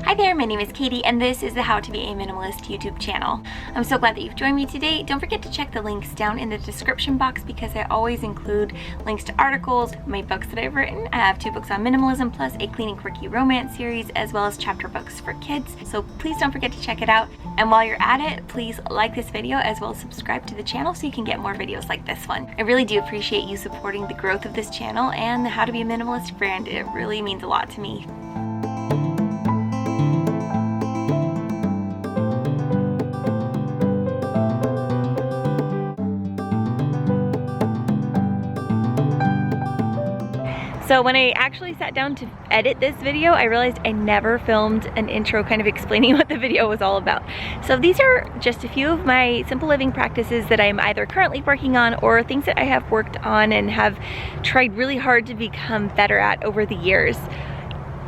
Hi there, my name is Katie and this is the How to Be a Minimalist YouTube channel. I'm so glad that you've joined me today. Don't forget to check the links down in the description box because I always include links to articles, my books that I've written. I have 2 books on minimalism plus a clean and quirky romance series as well as chapter books for kids. So please don't forget to check it out. And while you're at it, please like this video as well as subscribe to the channel so you can get more videos like this one. I really do appreciate you supporting the growth of this channel and the How to Be a Minimalist brand. It really means a lot to me. So when I actually sat down to edit this video, I realized I never filmed an intro kind of explaining what the video was all about. So these are just a few of my simple living practices that I'm either currently working on or things that I have worked on and have tried really hard to become better at over the years.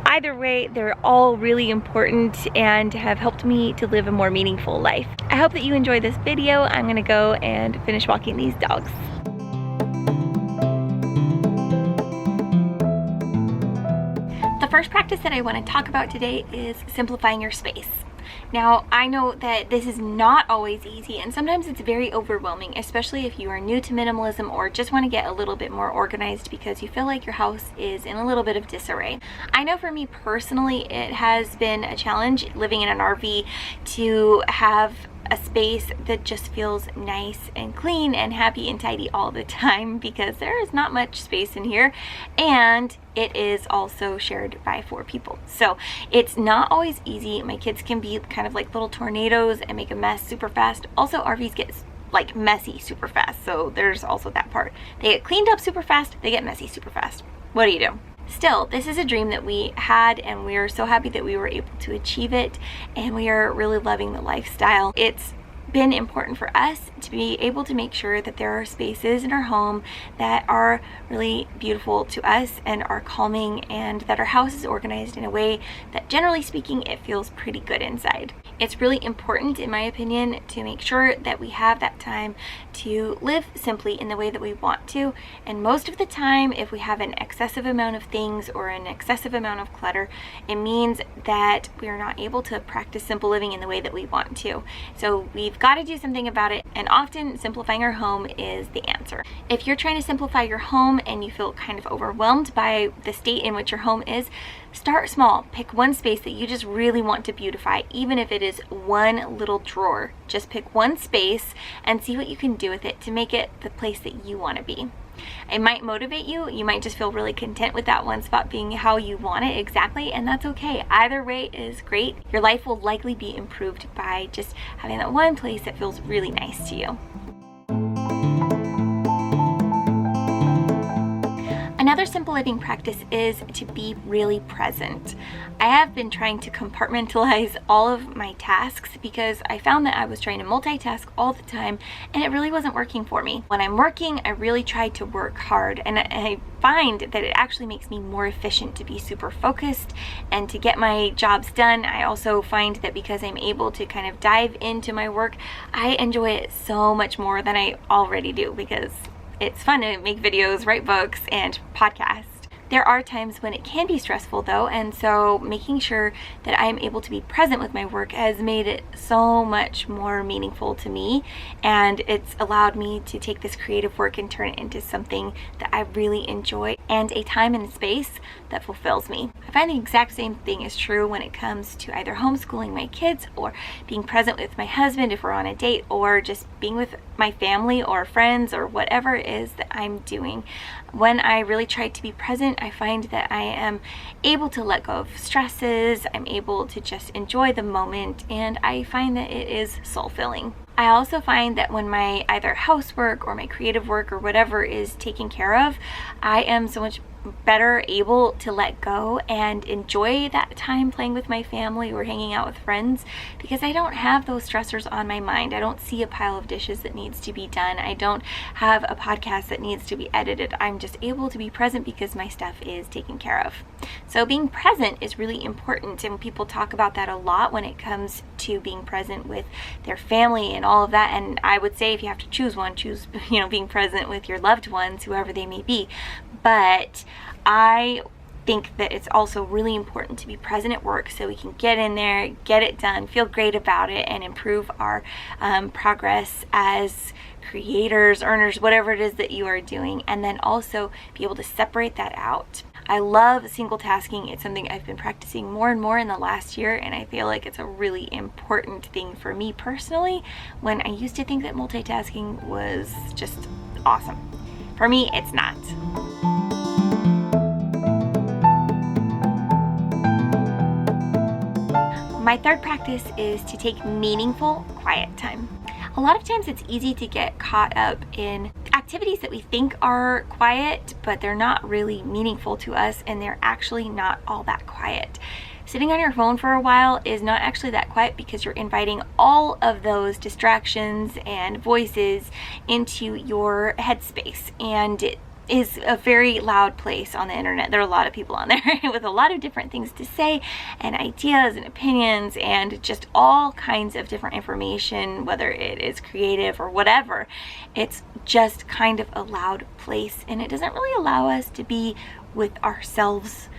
Either way, they're all really important and have helped me to live a more meaningful life. I hope that you enjoy this video. I'm gonna go and finish walking these dogs. The first practice that I want to talk about today is simplifying your space. Now, I know that this is not always easy and sometimes it's very overwhelming, especially if you are new to minimalism or just want to get a little bit more organized because you feel like your house is in a little bit of disarray. I know for me personally, it has been a challenge living in an RV to have a space that just feels nice and clean and happy and tidy all the time because there is not much space in here and it is also shared by 4 people. So it's not always easy. My kids can be kind of like little tornadoes and make a mess super fast. Also, RVs get like messy super fast. So there's also that part. They get cleaned up super fast, they get messy super fast. What do you do? Still, this is a dream that we had and we are so happy that we were able to achieve it and we are really loving the lifestyle. It's been important for us to be able to make sure that there are spaces in our home that are really beautiful to us and are calming and that our house is organized in a way that generally speaking it feels pretty good inside. It's really important in my opinion to make sure that we have that time to live simply in the way that we want to, and most of the time if we have an excessive amount of things or an excessive amount of clutter, it means that we are not able to practice simple living in the way that we want to. So we've got to do something about it, and often simplifying our home is the answer. If you're trying to simplify your home and you feel kind of overwhelmed by the state in which your home is, start small. Pick one space that you just really want to beautify, even if it is one little drawer. Just pick one space and see what you can do with it to make it the place that you want to be. It might motivate you. You might just feel really content with that one spot being how you want it exactly, and that's okay. Either way is great. Your life will likely be improved by just having that one place that feels really nice to you. Another simple living practice is to be really present. I have been trying to compartmentalize all of my tasks because I found that I was trying to multitask all the time and it really wasn't working for me. When I'm working, I really try to work hard and I find that it actually makes me more efficient to be super focused and to get my jobs done. I also find that because I'm able to kind of dive into my work, I enjoy it so much more than I already do because it's fun to make videos, write books, and podcasts. There are times when it can be stressful though, and so making sure that I am able to be present with my work has made it so much more meaningful to me, and it's allowed me to take this creative work and turn it into something that I really enjoy and a time and space that fulfills me. I find the exact same thing is true when it comes to either homeschooling my kids or being present with my husband if we're on a date or just being with my family or friends or whatever it is that I'm doing. When I really try to be present, I find that I am able to let go of stresses, I'm able to just enjoy the moment, and I find that it is soul-filling. I also find that when my either housework or my creative work or whatever is taken care of, I am so much better able to let go and enjoy that time playing with my family or hanging out with friends because I don't have those stressors on my mind. I don't see a pile of dishes that needs to be done. I don't have a podcast that needs to be edited. I'm just able to be present because my stuff is taken care of. So being present is really important, and people talk about that a lot when it comes to being present with their family and all of that. And I would say if you have to choose one, choose, being present with your loved ones, whoever they may be. But I think that it's also really important to be present at work so we can get in there, get it done, feel great about it, and improve our progress as creators, earners, whatever it is that you are doing, and then also be able to separate that out. I love single tasking. It's something I've been practicing more and more in the last year, and I feel like it's a really important thing for me personally, when I used to think that multitasking was just awesome. For me, it's not. My third practice is to take meaningful quiet time. A lot of times it's easy to get caught up in activities that we think are quiet, but they're not really meaningful to us, and they're actually not all that quiet. Sitting on your phone for a while is not actually that quiet because you're inviting all of those distractions and voices into your headspace, and it is a very loud place on the internet. There are a lot of people on there with a lot of different things to say and ideas and opinions and just all kinds of different information, whether it is creative or whatever. It's just kind of a loud place, and it doesn't really allow us to be with ourselves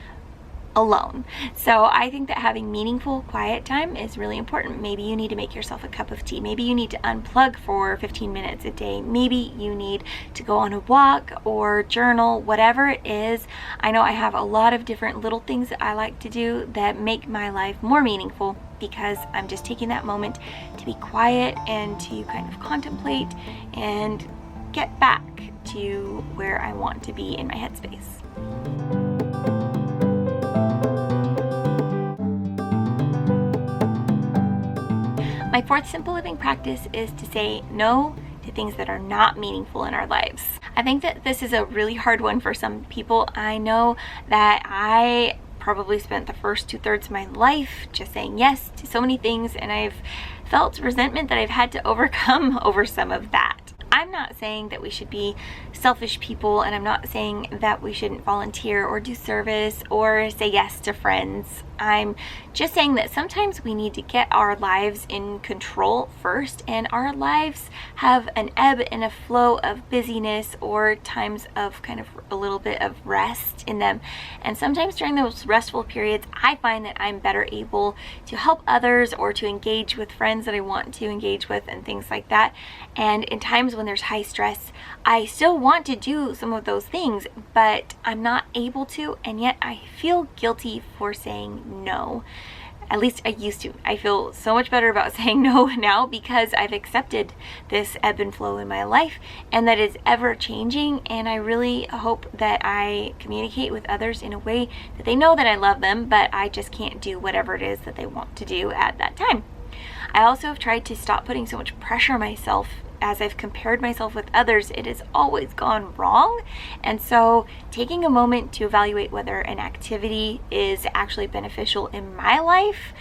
alone. So I think that having meaningful quiet time is really important. Maybe you need to make yourself a cup of tea. Maybe you need to unplug for 15 minutes a day. Maybe you need to go on a walk or journal, whatever it is. I know I have a lot of different little things that I like to do that make my life more meaningful, because I'm just taking that moment to be quiet and to kind of contemplate and get back to where I want to be in my headspace. My fourth simple living practice is to say no to things that are not meaningful in our lives. I think that this is a really hard one for some people. I know that I probably spent the first 2/3 of my life just saying yes to so many things, and I've felt resentment that I've had to overcome over some of that. I'm not saying that we should be selfish people, and I'm not saying that we shouldn't volunteer or do service or say yes to friends. I'm just saying that sometimes we need to get our lives in control first, and our lives have an ebb and a flow of busyness or times of kind of a little bit of rest in them. And sometimes during those restful periods, I find that I'm better able to help others or to engage with friends that I want to engage with and things like that. And in times when there's high stress, I still want to do some of those things, but I'm not able to, and yet I feel guilty for saying no. At least I used to. I feel so much better about saying no now because I've accepted this ebb and flow in my life, and that is ever changing, and I really hope that I communicate with others in a way that they know that I love them, but I just can't do whatever it is that they want to do at that time. I also have tried to stop putting so much pressure on myself. As I've compared myself with others, it has always gone wrong. And so taking a moment to evaluate whether an activity is actually beneficial in my life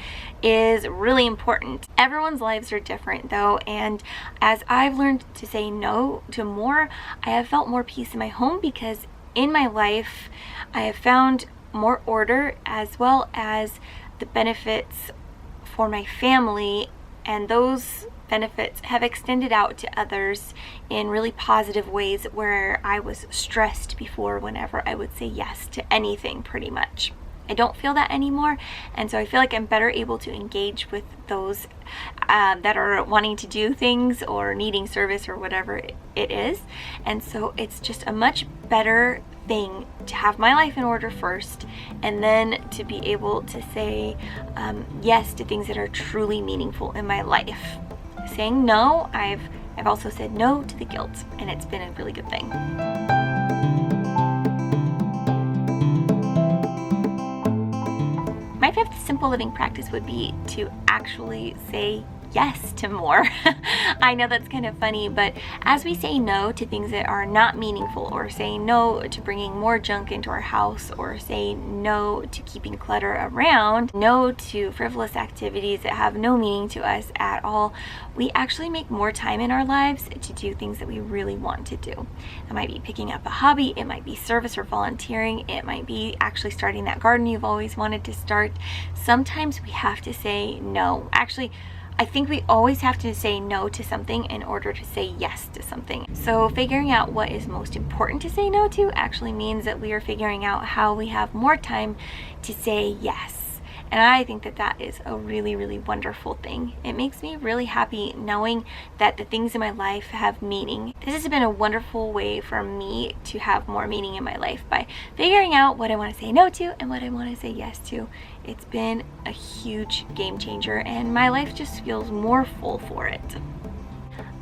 is really important. Everyone's lives are different though, and as I've learned to say no to more, I have felt more peace in my home, because in my life I have found more order as well as the benefits for my family, and those benefits have extended out to others in really positive ways, where I was stressed before whenever I would say yes to anything pretty much. I don't feel that anymore, and so I feel like I'm better able to engage with those that are wanting to do things or needing service or whatever it is. And so it's just a much better thing to have my life in order first, and then to be able to say yes to things that are truly meaningful in my life. Saying no, I've also said no to the guilt, and it's been a really good thing. My fifth simple living practice would be to actually say yes to more. I know that's kind of funny, but as we say no to things that are not meaningful, or say no to bringing more junk into our house, or say no to keeping clutter around, no to frivolous activities that have no meaning to us at all, we actually make more time in our lives to do things that we really want to do. It might be picking up a hobby, it might be service or volunteering, it might be actually starting that garden you've always wanted to start. Sometimes we have to say no. Actually, I think we always have to say no to something in order to say yes to something. So figuring out what is most important to say no to actually means that we are figuring out how we have more time to say yes. And I think that that is a really, really wonderful thing. It makes me really happy knowing that the things in my life have meaning. This has been a wonderful way for me to have more meaning in my life by figuring out what I want to say no to and what I want to say yes to. It's been a huge game changer and my life just feels more full for it.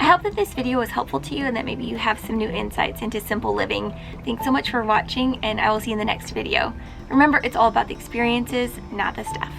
I hope that this video was helpful to you and that maybe you have some new insights into simple living. Thanks so much for watching, and I will see you in the next video. Remember, it's all about the experiences, not the stuff.